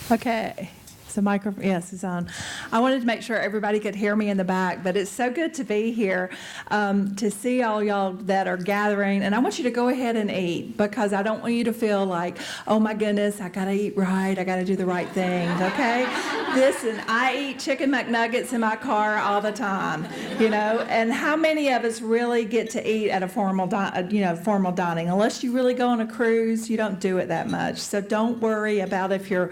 Okay. The microphone, yes, is on. I wanted to make sure everybody could hear me in the back, but it's so good to be here, to see all y'all that are gathering. And I want you to go ahead and eat, because I don't want you to feel like, oh my goodness, I got to eat right. I got to do the right things, okay? Listen, I eat chicken McNuggets in my car all the time, and how many of us really get to eat at a formal dining? Unless you really go on a cruise, you don't do it that much. So don't worry about if you're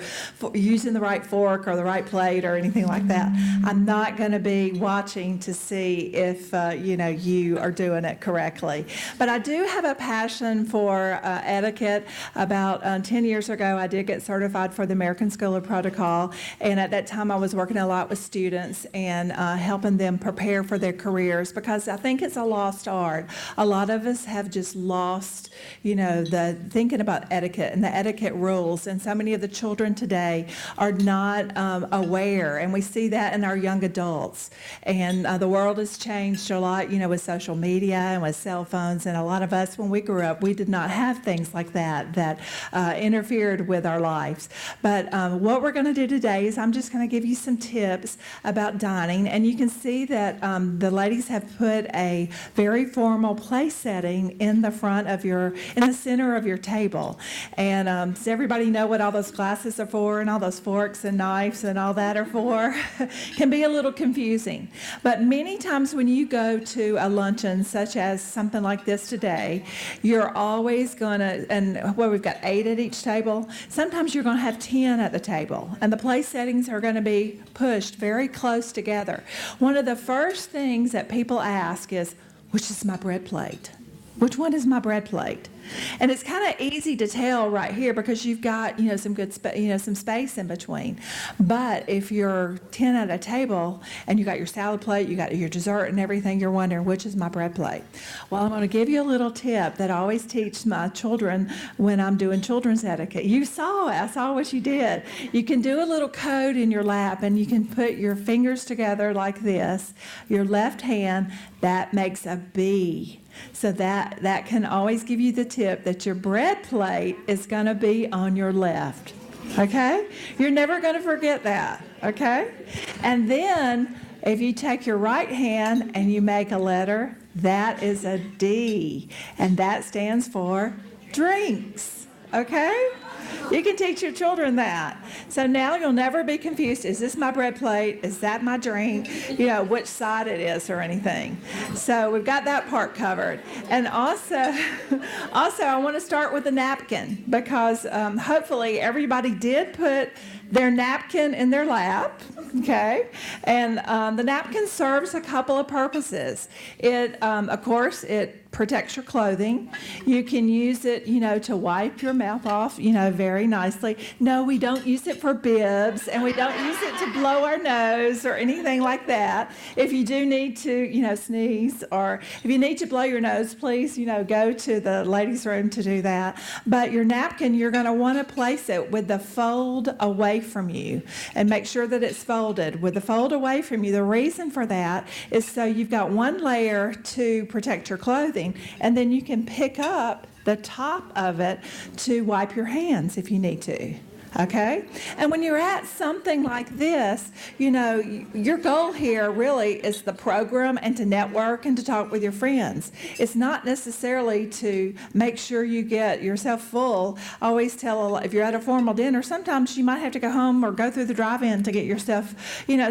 using the right fork or the right plate or anything like that. I'm not going to be watching to see if you are doing it correctly. But I do have a passion for etiquette. About 10 years ago, I did get certified for the American School of Protocol, and at that time I was working a lot with students and helping them prepare for their careers, because I think it's a lost art. A lot of us have just lost, the thinking about etiquette and the etiquette rules, and so many of the children today are not aware, and we see that in our young adults. And the world has changed a lot, with social media and with cell phones, and a lot of us, when we grew up, we did not have things like that interfered with our lives. But what we're going to do today is I'm just going to give you some tips about dining, and you can see that the ladies have put a very formal place setting in the center of your table. And does everybody know what all those glasses are for, and all those forks and knives and all that are for? Can be a little confusing. But many times when you go to a luncheon, such as something like this today, you're always going to, and we've got 8 at each table, sometimes you're going to have 10 at the table. And the place settings are going to be pushed very close together. One of the first things that people ask is, which is my bread plate? Which one is my bread plate? And it's kind of easy to tell right here, because you've got, some good some space in between. But if you're 10 at a table and you got your salad plate, you got your dessert and everything, you're wondering, which is my bread plate? Well, I'm going to give you a little tip that I always teach my children when I'm doing children's etiquette. I saw what you did. You can do a little code in your lap, and you can put your fingers together like this. Your left hand, that makes a B. So that can always give you the tip that your bread plate is going to be on your left. Okay? You're never going to forget that. Okay? And then if you take your right hand and you make a letter, that is a D. And that stands for drinks. Okay? You can teach your children that. So now you'll never be confused. Is this my bread plate? Is that my drink? Which side it is or anything. So we've got that part covered. And also I want to start with the napkin, because hopefully everybody did put their napkin in their lap, okay? And the napkin serves a couple of purposes. Of course, it protects your clothing. You can use it, to wipe your mouth off, very nicely. No, we don't use it for bibs, and we don't use it to blow our nose or anything like that. If you do need to, sneeze, or if you need to blow your nose, please, go to the ladies' room to do that. But your napkin, you're going to want to place it with the fold away from you, and make sure that it's folded. With the fold away from you, the reason for that is so you've got one layer to protect your clothing, and then you can pick up the top of it to wipe your hands if you need to. Okay? And when you're at something like this, your goal here really is the program and to network and to talk with your friends. It's not necessarily to make sure you get yourself full. I always tell, if you're at a formal dinner, sometimes you might have to go home or go through the drive-in to get yourself,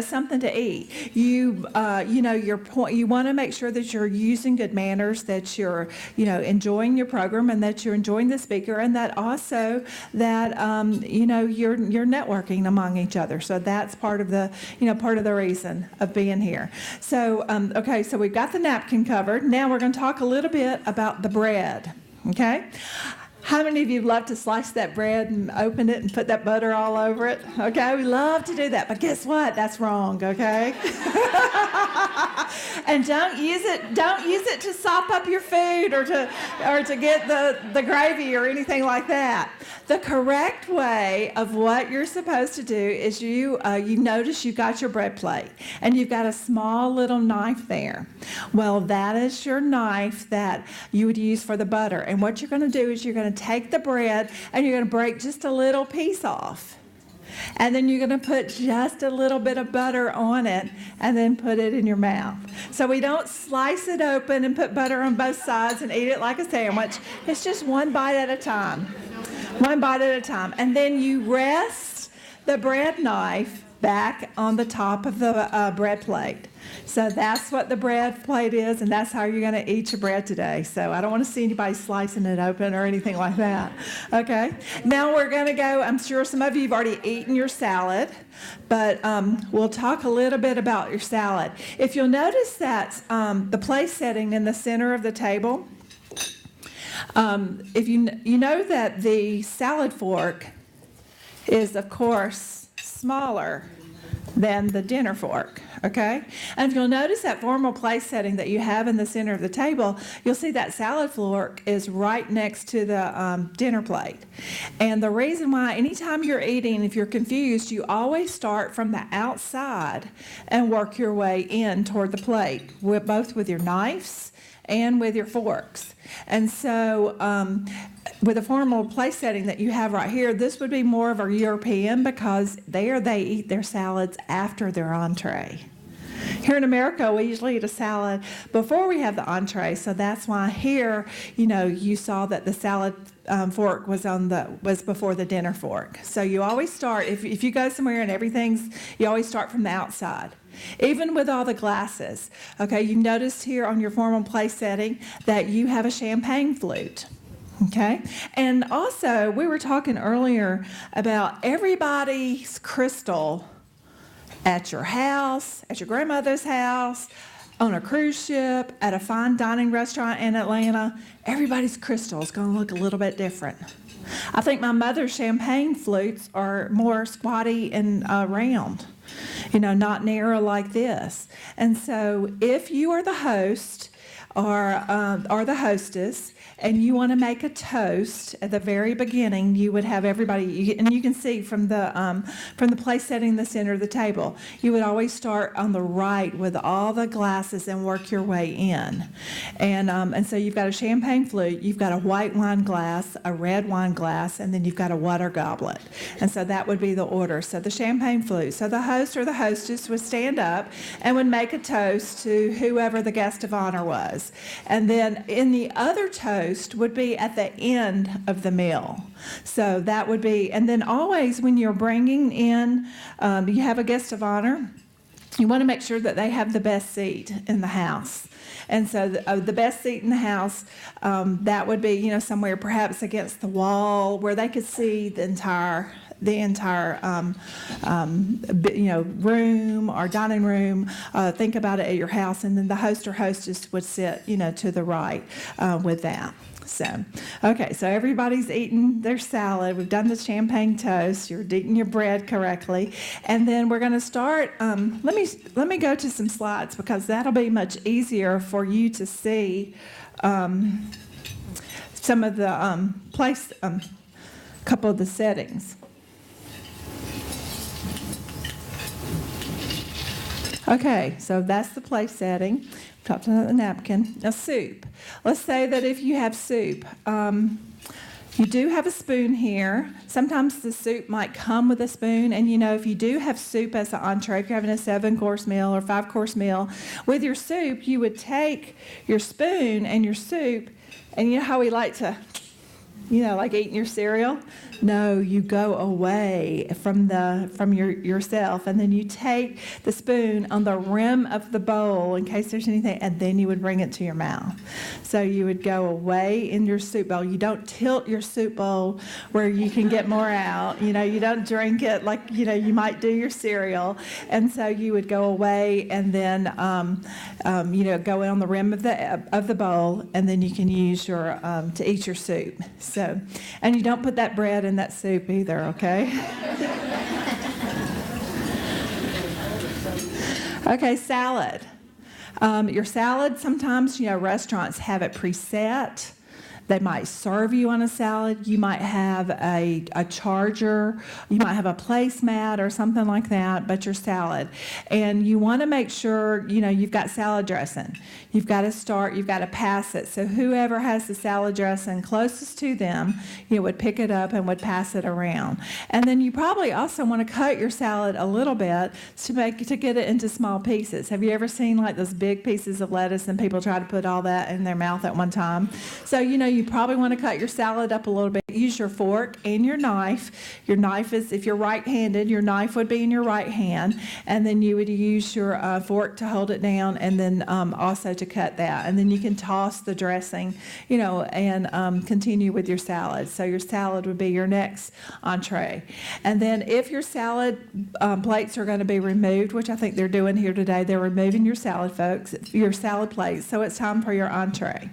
something to eat. You want to make sure that you're using good manners, that you're, enjoying your program, and that you're enjoying the speaker, and that also that, you're networking among each other. So that's part of the reason of being here. So, okay, so we've got the napkin covered. Now we're going to talk a little bit about the bread, okay? How many of you love to slice that bread and open it and put that butter all over it? Okay, we love to do that, but guess what? That's wrong, okay? And don't use it to sop up your food or to get the gravy or anything like that. The correct way of what you're supposed to do is you notice you've got your bread plate and you've got a small little knife there. Well, that is your knife that you would use for the butter. And what you're going to do is you're going to take the bread and you're going to break just a little piece off. And then you're going to put just a little bit of butter on it and then put it in your mouth. So we don't slice it open and put butter on both sides and eat it like a sandwich. It's just one bite at a time. One bite at a time. And then you rest the bread knife back on the top of the bread plate. So that's what the bread plate is, and that's how you're going to eat your bread today. So I don't want to see anybody slicing it open or anything like that. Okay? Now we're going to go, I'm sure some of you have already eaten your salad, but we'll talk a little bit about your salad. If you'll notice that the place setting in the center of the table, if you know that the salad fork is, of course, smaller than the dinner fork, okay? And if you'll notice that formal place setting that you have in the center of the table, you'll see that salad fork is right next to the dinner plate. And the reason why, anytime you're eating, if you're confused, you always start from the outside and work your way in toward the plate, both with your knives and with your forks. And so with a formal place setting that you have right here, this would be more of a European, because there they eat their salads after their entree. Here in America, we usually eat a salad before we have the entree, so that's why here, you saw that the salad fork was before the dinner fork. So you always start, if you go somewhere and you always start from the outside. Even with all the glasses. Okay, you notice here on your formal place setting that you have a champagne flute. Okay, and also we were talking earlier about everybody's crystal at your house, at your grandmother's house, on a cruise ship, at a fine dining restaurant in Atlanta. Everybody's crystal is going to look a little bit different. I think my mother's champagne flutes are more squatty and round, not narrow like this. And so if you are the host or the hostess, and you want to make a toast at the very beginning, you would have everybody, and you can see from the place setting in the center of the table, you would always start on the right with all the glasses and work your way in. And so you've got a champagne flute, you've got a white wine glass, a red wine glass, and then you've got a water goblet. And so that would be the order. So the champagne flute. So the host or the hostess would stand up and would make a toast to whoever the guest of honor was. And then in the other toast would be at the end of the meal. So that would be, and then always when you're bringing in, you have a guest of honor, you want to make sure that they have the best seat in the house. And so the best seat in the house, that would be, somewhere perhaps against the wall where they could see the entire room or dining room. Think about it at your house, and then the host or hostess would sit, to the right with that. So, okay, so everybody's eating their salad. We've done the champagne toast. You're eating your bread correctly, and then we're going to start. Let me go to some slides, because that'll be much easier for you to see some of the couple of the settings. Okay, so that's the place setting. Talked about the napkin. Now, soup. Let's say that if you have soup, you do have a spoon here. Sometimes the soup might come with a spoon, and if you do have soup as an entree, if you're having a 7-course meal or 5-course meal, with your soup, you would take your spoon and your soup, and you know how we like to, like eating your cereal? No, you go away from yourself, and then you take the spoon on the rim of the bowl in case there's anything, and then you would bring it to your mouth. So you would go away in your soup bowl. You don't tilt your soup bowl where you can get more out. You don't drink it like you might do your cereal. And so you would go away and then go in on the rim of the bowl, and then you can use your to eat your soup. So, and you don't put that bread in that soup either, okay? Okay, salad. Your salad, sometimes, restaurants have it preset. They might serve you on a salad. You might have a charger. You might have a placemat or something like that, but your salad. And you want to make sure, you've got salad dressing. You've got to pass it. So whoever has the salad dressing closest to them, would pick it up and would pass it around. And then you probably also want to cut your salad a little bit to get it into small pieces. Have you ever seen like those big pieces of lettuce and people try to put all that in their mouth at one time? So, you probably want to cut your salad up a little bit. Use your fork and your knife. Your knife is, if you're right-handed, your knife would be in your right hand, and then you would use your fork to hold it down, and then also to cut that. And then you can toss the dressing, and continue with your salad. So your salad would be your next entree. And then if your salad plates are going to be removed, which I think they're doing here today, they're removing your salad, folks, your salad plates. So it's time for your entree.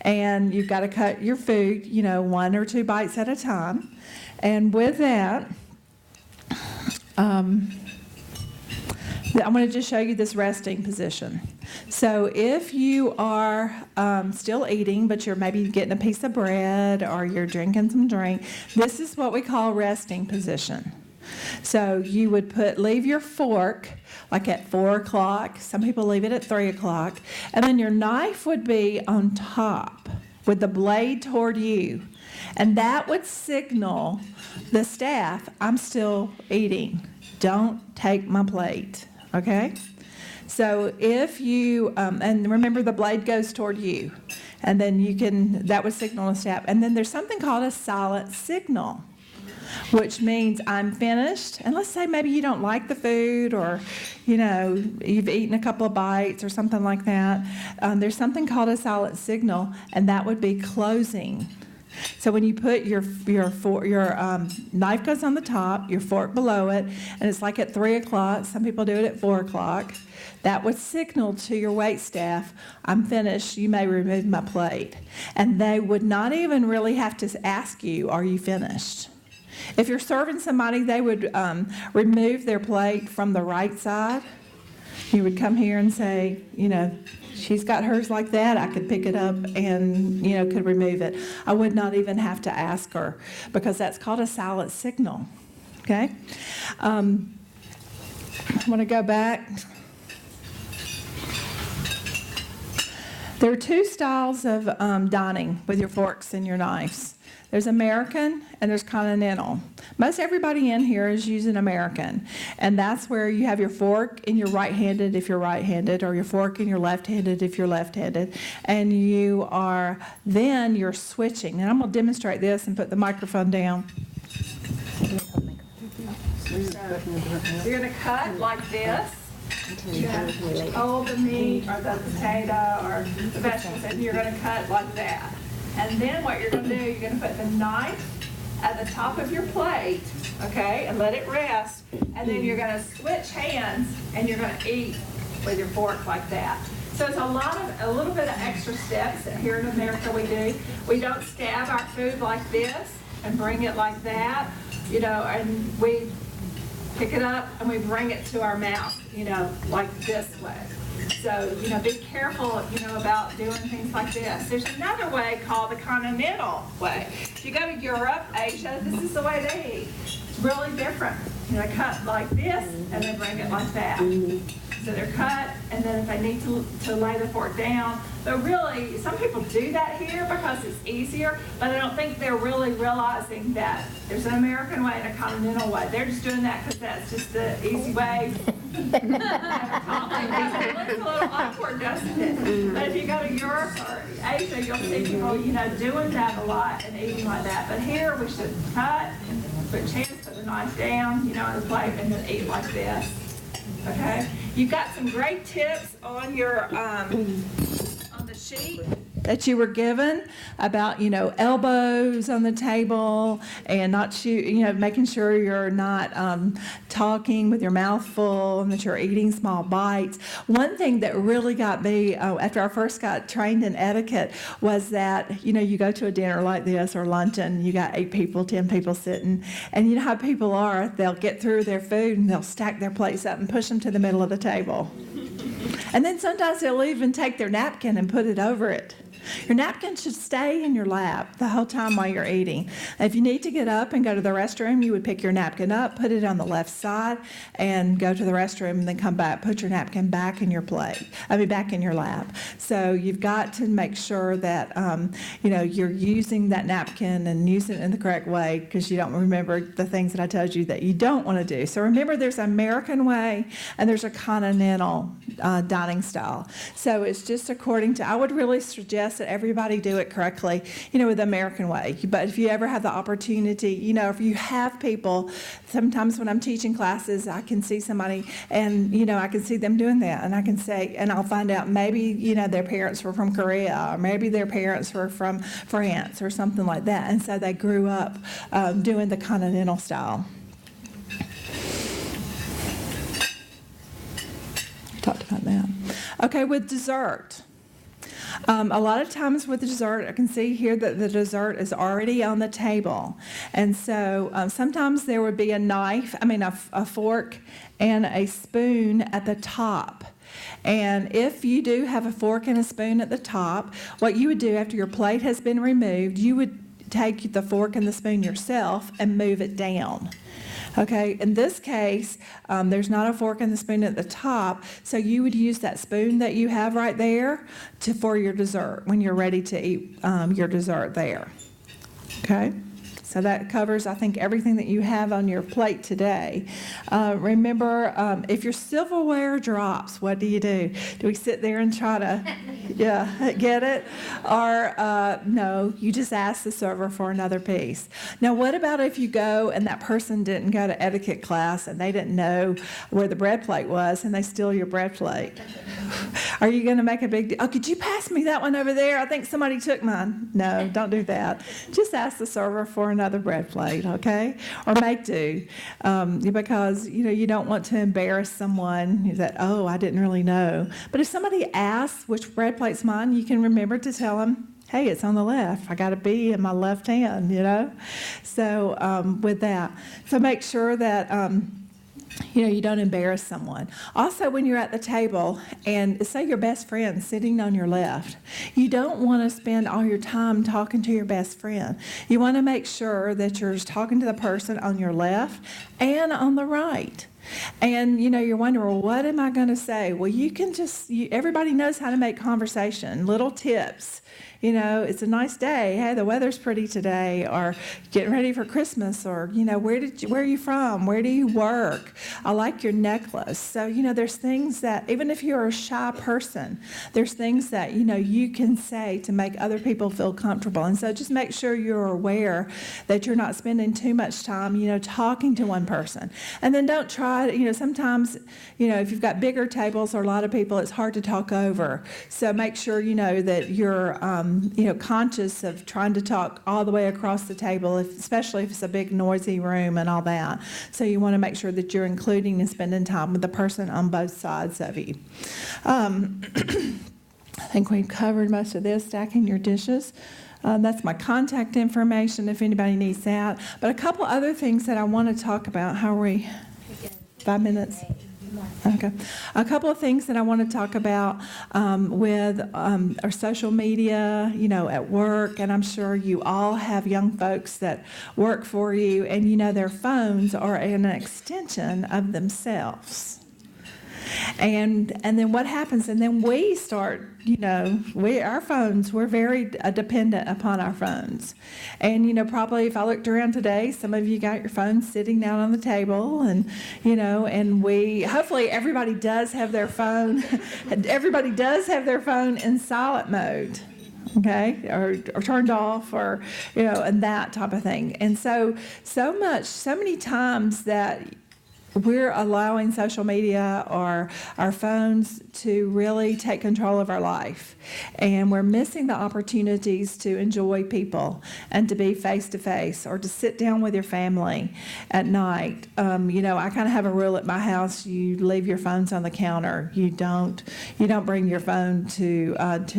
And you've got to cut your food, 1 or 2 bites at a time. And with that, I'm going to just show you this resting position. So if you are still eating, but you're maybe getting a piece of bread or you're drinking some drink, this is what we call resting position. So you would leave your fork like at 4 o'clock. Some people leave it at 3 o'clock. And then your knife would be on top with the blade toward you. And that would signal the staff, I'm still eating. Don't take my plate, okay? So if you, and remember the blade goes toward you. And then that would signal the staff. And then there's something called a silent signal, which means I'm finished. And let's say maybe you don't like the food, or, you've eaten a couple of bites or something like that. There's something called a silent signal, and that would be closing. So when you put your knife goes on the top, your fork below it, and it's like at 3 o'clock. Some people do it at 4 o'clock. That would signal to your wait staff, I'm finished, you may remove my plate. And they would not even really have to ask you, are you finished? If you're serving somebody, they would remove their plate from the right side. You would come here and say, she's got hers like that. I could pick it up and, could remove it. I would not even have to ask her, because that's called a silent signal. Okay? I want to go back. There are 2 styles of dining with your forks and your knives. There's American and there's Continental. Most everybody in here is using American, and that's where you have your fork in your right-handed if you're right-handed, or your fork in your left-handed if you're left-handed, and you're switching. And I'm going to demonstrate this and put the microphone down. So you're going to cut like this. You're going to hold the meat or the potato or the vegetables, and you're going to cut like that. And then what you're going to do, you're going to put the knife at the top of your plate, okay, and let it rest. And then you're going to switch hands, and you're going to eat with your fork like that. So it's a little bit of extra steps that here in America we do. We don't stab our food like this and bring it like that, and we pick it up and we bring it to our mouth, like this way. So, be careful, about doing things like this. There's another way called the Continental way. If you go to Europe, Asia, this is the way they eat. It's really different. Cut like this and then bring it like that. So they're cut, and then if they need to lay the fork down. But really, some people do that here because it's easier, but I don't think they're really realizing that there's an American way and a Continental way. They're just doing that because that's just the easy way. It looks a little awkward, doesn't it? But if you go to Europe or Asia, you'll see people, doing that a lot and eating like that. But here, we should cut, put the knife down, on the plate, and then eat like this. Okay? You've got some great tips on your on the sheet that you were given about, elbows on the table and not making sure you're not talking with your mouth full and that you're eating small bites. One thing that really got me after I first got trained in etiquette was that, you go to a dinner like this or luncheon, you got 8 people, 10 people sitting, and you know how people are, they'll get through their food and they'll stack their plates up and push them to the middle of the table. And then sometimes they'll even take their napkin and put it over it. Your napkin should stay in your lap the whole time while you're eating. If you need to get up and go to the restroom, you would pick your napkin up, put it on the left side, and go to the restroom, and then come back, put your napkin back in your back in your lap. So you've got to make sure that, you're using that napkin and using it in the correct way, because you don't remember the things that I told you that you don't want to do. So remember, there's an American way and there's a continental dining style. So it's just according to, I would really suggest that everybody do it correctly, with the American way. But if you ever have the opportunity, if you have people, sometimes when I'm teaching classes, I can see somebody and, I can see them doing that, and I can say, and I'll find out maybe, their parents were from Korea, or maybe their parents were from France or something like that. And so they grew up doing the continental style. Talked about that. Okay, with dessert. A lot of times with the dessert, I can see here that the dessert is already on the table. And so sometimes there would be a fork and a spoon at the top. And if you do have a fork and a spoon at the top, what you would do after your plate has been removed, you would take the fork and the spoon yourself and move it down. Okay, in this case, there's not a fork and the spoon at the top, so you would use that spoon that you have right there for your dessert when you're ready to eat your dessert there. Okay, so that covers, I think, everything that you have on your plate today. Remember, if your silverware drops, what do? Do we sit there and try to get it? Or no, you just ask the server for another piece. Now, what about if you go and that person didn't go to etiquette class and they didn't know where the bread plate was and they steal your bread plate? Are you going to make a big deal? Oh, could you pass me that one over there? I think somebody took mine. No, don't do that. Just ask the server for another bread plate, okay? Or make do, because, you don't want to embarrass someone that, oh, I didn't really know. But if somebody asks which bread plate's mine, you can remember to tell them, hey, it's on the left. I got a B in my left hand, So with that, so make sure that, you don't embarrass someone. Also, when you're at the table and say your best friend sitting on your left, you don't want to spend all your time talking to your best friend. You want to make sure that you're talking to the person on your left and on the right. And, you're wondering, well, what am I going to say? Well, you can everybody knows how to make conversation, little tips. It's a nice day. Hey, the weather's pretty today. Or getting ready for Christmas. Or, where are you from? Where do you work? I like your necklace. So, there's things that, even if you're a shy person, there's things that, you can say to make other people feel comfortable. And so just make sure you're aware that you're not spending too much time, talking to one person. And then don't try, sometimes, if you've got bigger tables or a lot of people, it's hard to talk over. So make sure, that you're, conscious of trying to talk all the way across the table, especially if it's a big noisy room and all that. So you want to make sure that you're including and spending time with the person on both sides of you. I think we've covered most of this, stacking your dishes. That's my contact information if anybody needs that. But a couple other things that I want to talk about. How are we? 5 minutes? Okay. A couple of things that I want to talk about with our social media, at work, and I'm sure you all have young folks that work for you, and their phones are an extension of themselves. And then what happens? And then we start, our phones, we're very dependent upon our phones. And, probably if I looked around today, some of you got your phones sitting down on the table and, and hopefully everybody does have their phone, in silent mode. Okay, or turned off, or, and that type of thing. And so many times that we're allowing social media or our phones to really take control of our life. And we're missing the opportunities to enjoy people and to be face-to-face or to sit down with your family at night. I kind of have a rule at my house. You leave your phones on the counter. You don't bring your phone to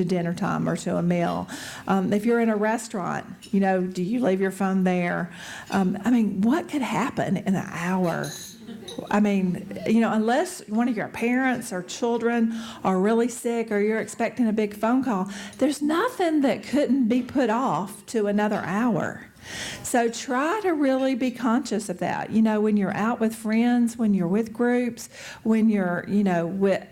dinner time or to a meal. If you're in a restaurant, do you leave your phone there? What could happen in an hour? I mean, unless one of your parents or children are really sick or you're expecting a big phone call, there's nothing that couldn't be put off to another hour. So try to really be conscious of that. When you're out with friends, when you're with groups, when you're,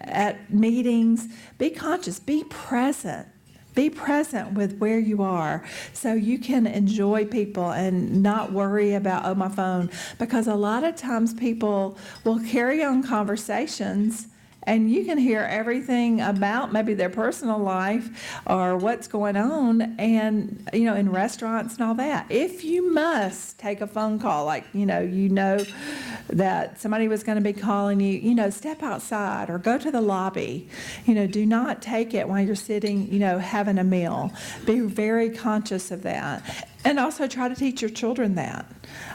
at meetings, be conscious, be present. Be present with where you are so you can enjoy people and not worry about, oh, my phone. Because a lot of times people will carry on conversations and you can hear everything about maybe their personal life or what's going on and, in restaurants and all that. If you must take a phone call, like, that somebody was going to be calling you, step outside or go to the lobby. Do not take it while you're sitting, having a meal. Be very conscious of that. And also try to teach your children that.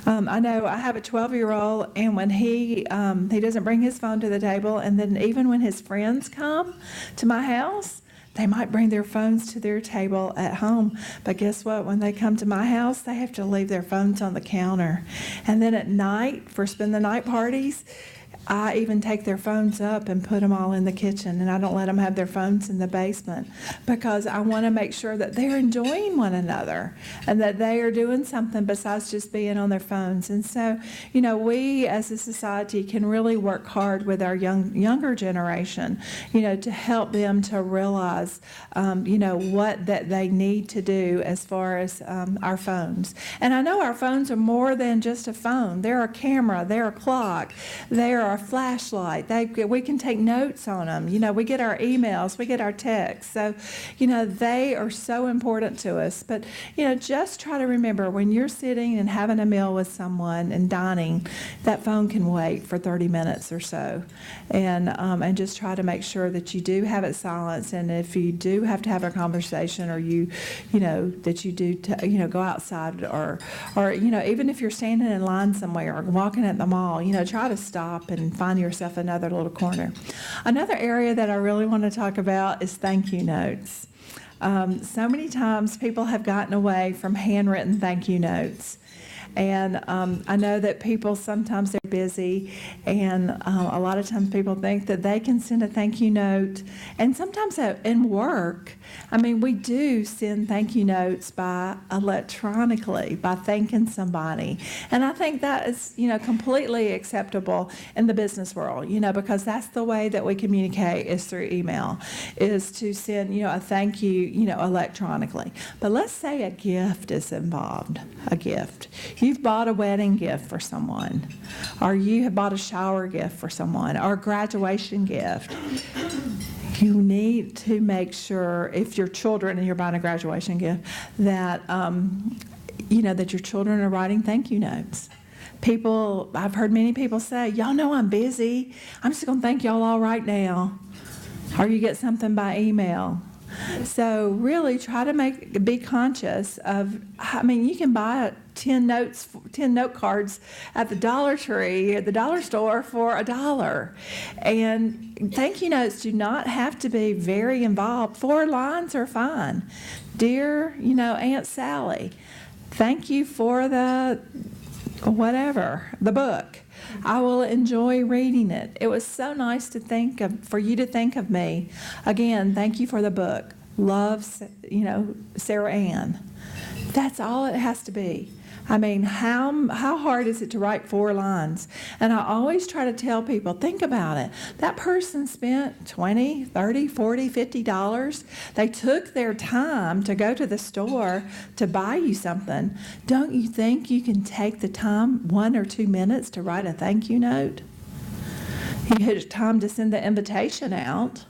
I know I have a 12-year-old, and when he doesn't bring his phone to the table, and then even when his friends come to my house, they might bring their phones to their table at home. But guess what? When they come to my house, they have to leave their phones on the counter. And then at night, for spend the night parties, I even take their phones up and put them all in the kitchen, and I don't let them have their phones in the basement because I want to make sure that they're enjoying one another and that they are doing something besides just being on their phones. And so, we as a society can really work hard with our younger generation, to help them to realize, what that they need to do as far as our phones. And I know our phones are more than just a phone. They're a camera, they're a clock, they're a flashlight. We can take notes on them. We get our emails, we get our texts. So, they are so important to us. But, just try to remember when you're sitting and having a meal with someone and dining, that phone can wait for 30 minutes or so. And just try to make sure that you do have it silenced. And if you do have to have a conversation or that you do, go outside or, even if you're standing in line somewhere or walking at the mall, try to stop and find yourself another little corner. Another area that I really want to talk about is thank you notes. So many times people have gotten away from handwritten thank you notes. And I know that people sometimes they're busy, and a lot of times people think that they can send a thank you note. And sometimes in work, we do send thank you notes electronically by thanking somebody. And I think that is, completely acceptable in the business world, because that's the way that we communicate is through email, is to send, a thank you, electronically. But let's say a gift is involved, a gift. You've bought a wedding gift for someone, or you have bought a shower gift for someone, or a graduation gift. You need to make sure, if your children and you're buying a graduation gift, that that your children are writing thank you notes. I've heard many people say, y'all know I'm busy. I'm just going to thank y'all all right now. Or you get something by email. So really try to be conscious of, you can buy 10 note cards at the Dollar Tree, at the dollar store for $1. And thank you notes do not have to be very involved. 4 lines are fine. Dear, Aunt Sally, thank you for the book. I will enjoy reading it. It was so nice for you to think of me. Again, thank you for the book. Love, Sarah Ann. That's all it has to be. How hard is it to write 4 lines? And I always try to tell people, think about it. That person spent $20, $30, $40, $50. They took their time to go to the store to buy you something. Don't you think you can take the time, 1 or 2 minutes, to write a thank you note? You had time to send the invitation out.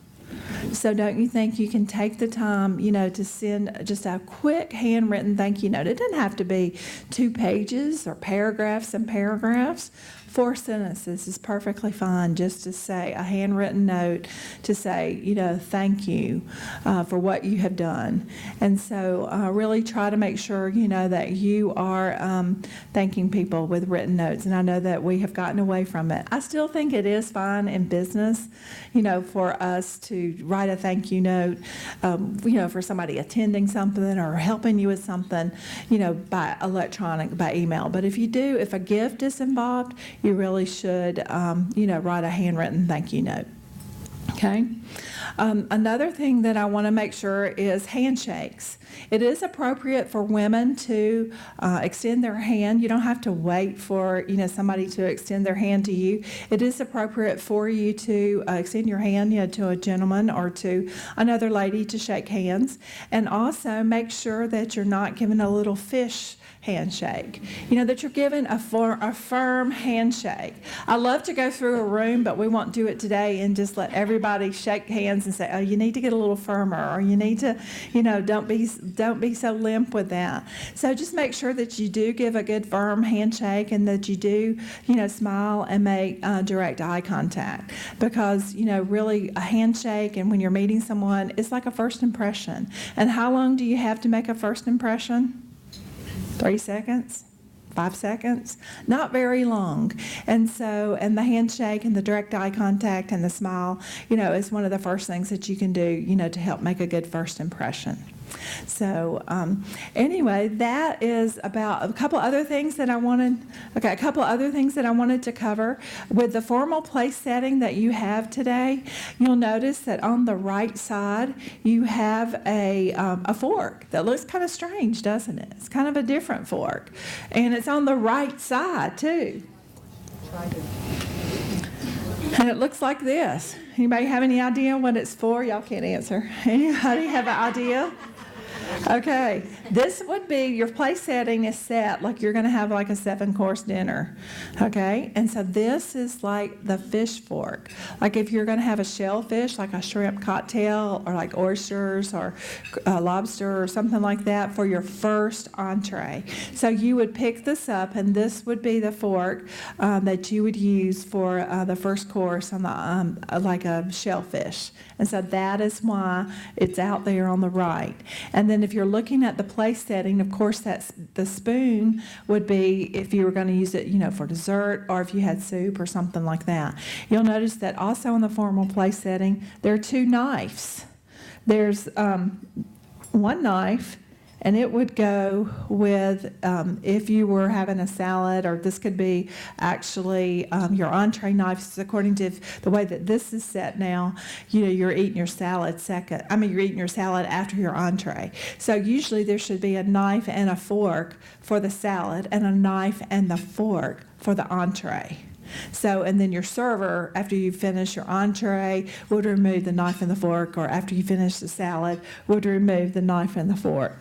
So don't you think you can take the time, to send just a quick handwritten thank you note? It doesn't have to be 2 pages or paragraphs and paragraphs. 4 sentences is perfectly fine, just to say a handwritten note to say, thank you for what you have done. And so really try to make sure, that you are thanking people with written notes. And I know that we have gotten away from it. I still think it is fine in business, for us to write a thank you note, for somebody attending something or helping you with something, by email. But if a gift is involved, you really should, write a handwritten thank you note. Okay. Another thing that I want to make sure is handshakes. It is appropriate for women to extend their hand. You don't have to wait for somebody to extend their hand to you. It is appropriate for you to extend your hand to a gentleman or to another lady to shake hands. And also make sure that you're not giving a little fish handshake, that you're given a firm handshake. I love to go through a room, but we won't do it today and just let everybody shake hands and say, oh, you need to get a little firmer, or you need to, don't be so limp with that. So just make sure that you do give a good firm handshake and that you do, smile and make direct eye contact, because, really a handshake and when you're meeting someone, it's like a first impression. And how long do you have to make a first impression? 3 seconds? 5 seconds? Not very long. And the handshake and the direct eye contact and the smile, is one of the first things that you can do, to help make a good first impression. So anyway, that is about a couple other things that I wanted to cover. With the formal place setting that you have today, you'll notice that on the right side you have a fork that looks kind of strange, doesn't it? It's kind of a different fork. And it's on the right side too. And it looks like this. Anybody have any idea what it's for? Y'all can't answer. Anybody have an idea? Okay, this would be, your place setting is set like you're going to have like a 7-course dinner, okay? And so this is like the fish fork. Like if you're going to have a shellfish, like a shrimp cocktail, or like oysters or lobster or something like that for your first entree. So you would pick this up, and this would be the fork that you would use for the first course on the like a shellfish. And so that is why it's out there on the right. And then if you're looking at the place setting, of course, that's the spoon would be if you were going to use it, for dessert, or if you had soup or something like that. You'll notice that also in the formal place setting, there are 2 knives. There's one knife, and it would go with if you were having a salad, or this could be actually your entree knife. According to the way that this is set now, you're eating your salad you're eating your salad after your entree. So usually there should be a knife and a fork for the salad, and a knife and the fork for the entree. So, and then your server, after you finish your entree, would remove the knife and the fork, or after you finish the salad, would remove the knife and the fork.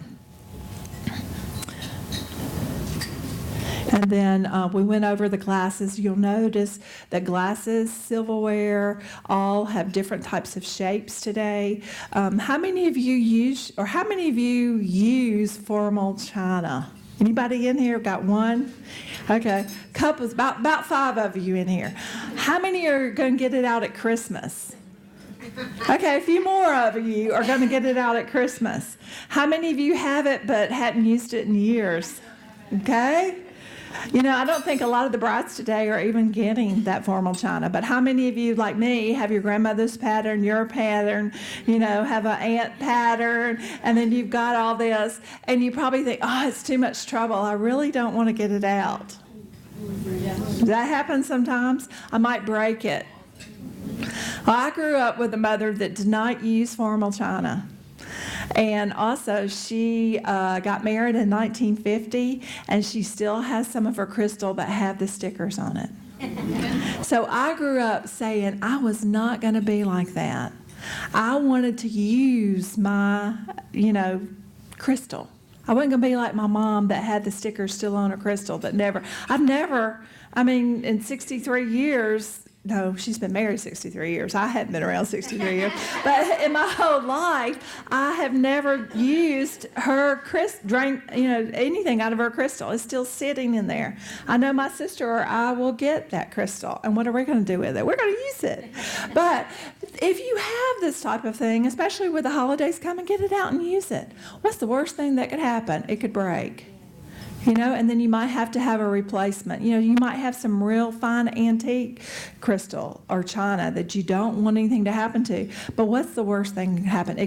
And then we went over the glasses. You'll notice that glasses, silverware, all have different types of shapes today. How many of you use formal china? Anybody in here got one? Okay, couples, about 5 of you in here. How many are going to get it out at Christmas? Okay, a few more of you are going to get it out at Christmas. How many of you have it but hadn't used it in years? Okay? I don't think a lot of the brides today are even getting that formal china, but how many of you, like me, have your grandmother's pattern, your pattern, have an aunt pattern, and then you've got all this, and you probably think, oh, it's too much trouble. I really don't want to get it out. Does that happen sometimes? I might break it. Well, I grew up with a mother that did not use formal china. And also, she got married in 1950, and she still has some of her crystal that have the stickers on it. So I grew up saying I was not going to be like that. I wanted to use my, crystal. I wasn't going to be like my mom that had the stickers still on her crystal in 63 years, no, she's been married 63 years. I haven't been around 63 years. But in my whole life, I have never used her anything out of her crystal. It's still sitting in there. I know my sister or I will get that crystal. And what are we going to do with it? We're going to use it. But if you have this type of thing, especially with the holidays, come and get it out and use it. What's the worst thing that could happen? It could break. And then you might have to have a replacement. You might have some real fine antique crystal or china that you don't want anything to happen to. But what's the worst thing that can happen?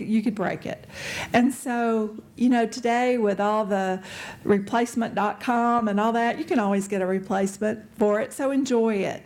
You could break it. And so, today with all the replacement.com and all that, you can always get a replacement for it. So enjoy it.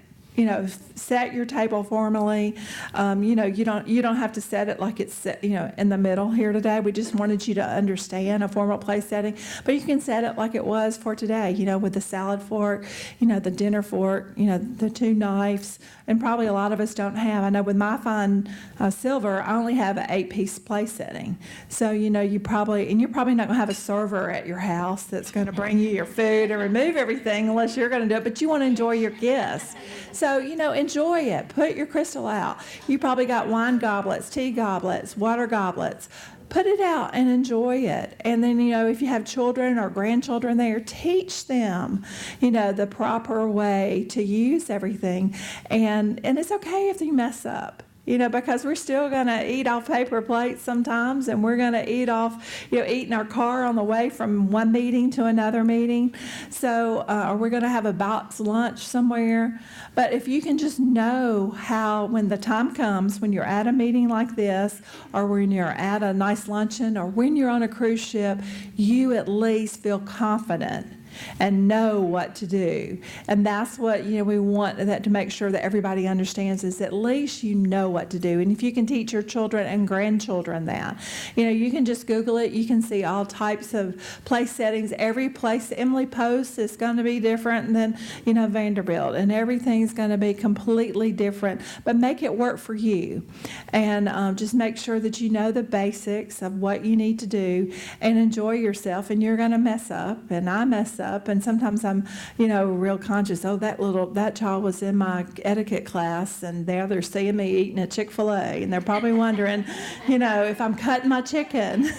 Set your table formally. You don't have to set it like it's set, in the middle here today. We just wanted you to understand a formal place setting, but you can set it like it was for today. With the salad fork, the dinner fork, the two knives, and probably a lot of us don't have. I know with my fine silver, I only have an 8-piece place setting. So you're probably not going to have a server at your house that's going to bring you your food and remove everything unless you're going to do it. But you want to enjoy your guests. So, enjoy it. Put your crystal out. You probably got wine goblets, tea goblets, water goblets. Put it out and enjoy it. And then, if you have children or grandchildren there, teach them, the proper way to use everything. And it's okay if you mess up. Because we're still going to eat off paper plates sometimes, and we're going to eat in our car on the way from one meeting to another meeting. So, or we're going to have a box lunch somewhere. But if you can just know how, when the time comes, when you're at a meeting like this, or when you're at a nice luncheon, or when you're on a cruise ship, you at least feel confident and know what to do. And that's what we want that to make sure that everybody understands, is at least you know what to do. And if you can teach your children and grandchildren that, you can just Google it. You can see all types of place settings. Every place Emily posts is going to be different than Vanderbilt, and everything's going to be completely different. But make it work for you, and just make sure that you know the basics of what you need to do, and enjoy yourself. And you're going to mess up, and I mess up. And sometimes I'm, real conscious. Oh, that child was in my etiquette class, and there they're seeing me eating a Chick-fil-A, and they're probably wondering, if I'm cutting my chicken,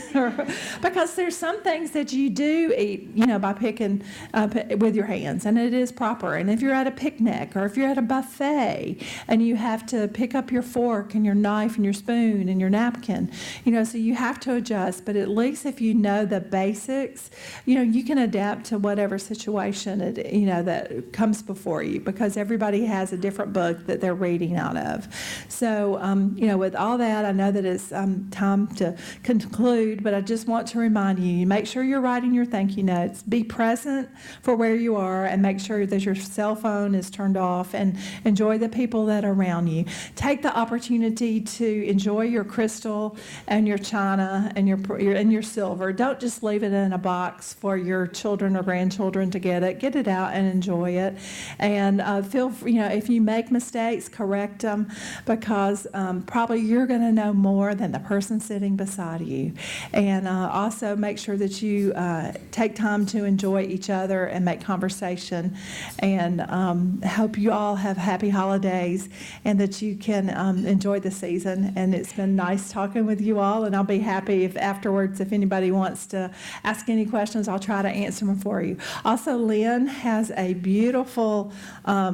because there's some things that you do eat, by picking with your hands, and it is proper. And if you're at a picnic, or if you're at a buffet, and you have to pick up your fork and your knife and your spoon and your napkin, so you have to adjust. But at least if you know the basics, you can adapt to whatever situation that comes before you, because everybody has a different book that they're reading out of. So, with all that, I know that it's time to conclude, but I just want to remind you, make sure you're writing your thank you notes. Be present for where you are, and make sure that your cell phone is turned off, and enjoy the people that are around you. Take the opportunity to enjoy your crystal and your china and your silver. Don't just leave it in a box for your children or grandchildren to get it out and enjoy it. And feel free, if you make mistakes, correct them, because probably you're going to know more than the person sitting beside you. And also make sure that you take time to enjoy each other and make conversation. And hope you all have happy holidays, and that you can enjoy the season. And it's been nice talking with you all, and I'll be happy if afterwards, if anybody wants to ask any questions, I'll try to answer them for you. Also, Lynn has a beautiful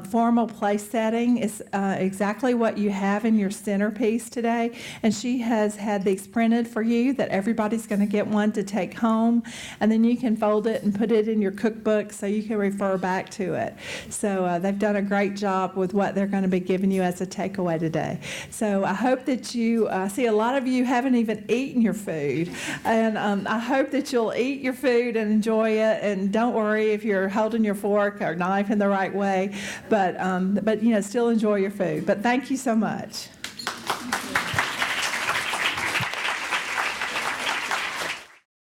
formal place setting. It's exactly what you have in your centerpiece today, and she has had these printed for you that everybody's going to get one to take home, and then you can fold it and put it in your cookbook so you can refer back to it. So they've done a great job with what they're going to be giving you as a takeaway today. So I hope that you see, a lot of you haven't even eaten your food, and I hope that you'll eat your food and enjoy it. And don't worry if you're holding your fork or knife in the right way, but still enjoy your food. But thank you so much.